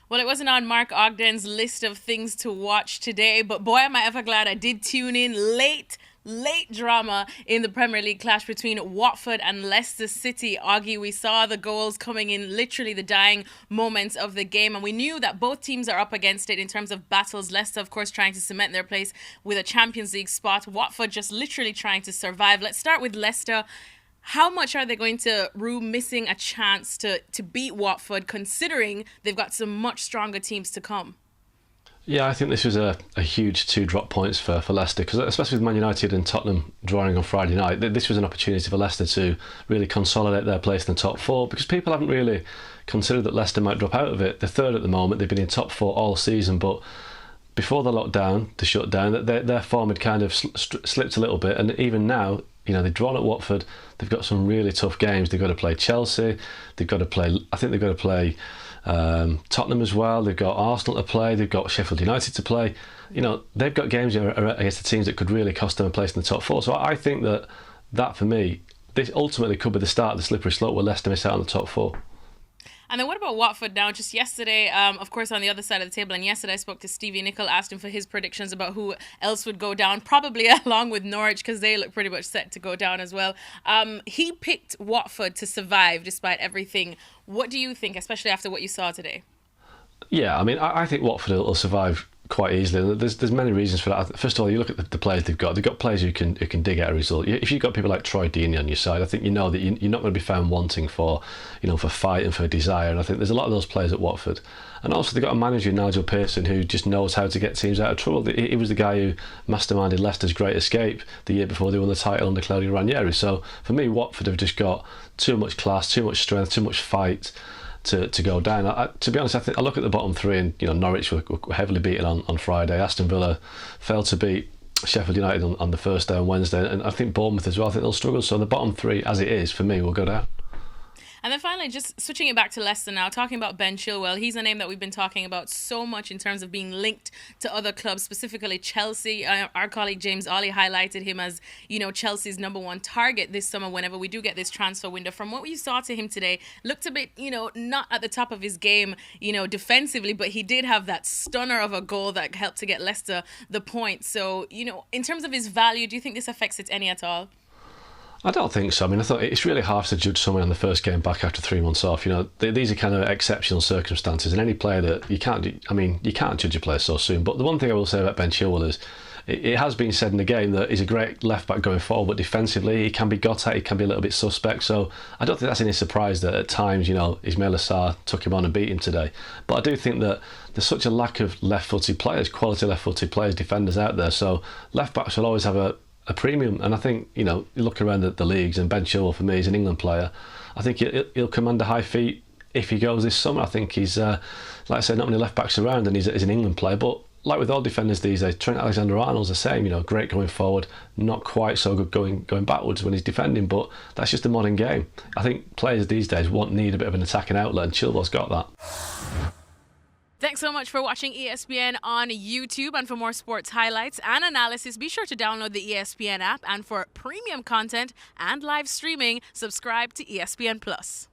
Well, it wasn't on Mark Ogden's list of things to watch today, but boy, am I ever glad I did tune in late drama in the Premier League clash between Watford and Leicester City. Augie, we saw the goals coming in literally the dying moments of the game, and we knew that both teams are up against it in terms of battles. Leicester, of course, trying to cement their place with a Champions League spot. Watford just literally trying to survive. Let's start with Leicester. How much are they going to rue missing a chance to beat Watford, considering they've got some much stronger teams to come? Yeah, I think this was a huge two drop points for Leicester, because especially with Man United and Tottenham drawing on Friday night, this was an opportunity for Leicester to really consolidate their place in the top four, because people haven't really considered that Leicester might drop out of it. They're third at the moment, they've been in top four all season, but before the lockdown, the shutdown, their form had kind of slipped a little bit, and even now, they've drawn at Watford. They've got some really tough games. They've got to play Chelsea. They've got to play. I think they've got to play Tottenham as well. They've got Arsenal to play. They've got Sheffield United to play. They've got games against the teams that could really cost them a place in the top four. So I think that for me, this ultimately could be the start of the slippery slope where Leicester miss out on the top four. And then what about Watford now? Just yesterday, of course, on the other side of the table, and yesterday I spoke to Stevie Nicol, asked him for his predictions about who else would go down, probably along with Norwich, because they look pretty much set to go down as well. He picked Watford to survive despite everything. What do you think, especially after what you saw today? Yeah, I think Watford will survive quite easily. There's many reasons for that. First of all, you look at the players they've got. They've got players who can dig out a result. If you've got people like Troy Deeney on your side, I think you know that you're not going to be found wanting for fight and for desire. And I think there's a lot of those players at Watford. And also they've got a manager, Nigel Pearson, who just knows how to get teams out of trouble. He was the guy who masterminded Leicester's great escape the year before they won the title under Claudio Ranieri. So for me, Watford have just got too much class, too much strength, too much fight to go down. To be honest, I look at the bottom three, and Norwich were heavily beaten on Friday. Aston Villa failed to beat Sheffield United on the first day on Wednesday, and I think Bournemouth as well. I think they'll struggle. So the bottom three, as it is for me, will go down. And then finally, just switching it back to Leicester now, talking about Ben Chilwell. He's a name that we've been talking about so much in terms of being linked to other clubs, specifically Chelsea. Our colleague James Ollie highlighted him as, Chelsea's number one target this summer whenever we do get this transfer window. From what we saw to him today, looked a bit, not at the top of his game, defensively, but he did have that stunner of a goal that helped to get Leicester the point. So, in terms of his value, do you think this affects it any at all? I don't think so. I thought it's really hard to judge someone on the first game back after 3 months off. These are kind of exceptional circumstances, and any player that you can't judge a player so soon. But the one thing I will say about Ben Chilwell is, it has been said in the game that he's a great left back going forward, but defensively he can be got at, he can be a little bit suspect. So I don't think that's any surprise that at times, Ismail Assar took him on and beat him today. But I do think that there's such a lack of left-footed players, quality left-footed players, defenders out there. So left backs will always have a premium, and I think you look around at the leagues, and Ben Chilwell for me is an England player. I think he'll command a high fee if he goes this summer. I think he's like I said, not many left backs around, and he's an England player. But like with all defenders these days, Trent Alexander-Arnold's the same. Great going forward, not quite so good going backwards when he's defending. But that's just the modern game. I think players these days need a bit of an attacking outlet, and Chilwell's got that. Thanks so much for watching ESPN on YouTube, and for more sports highlights and analysis, be sure to download the ESPN app, and for premium content and live streaming, subscribe to ESPN Plus.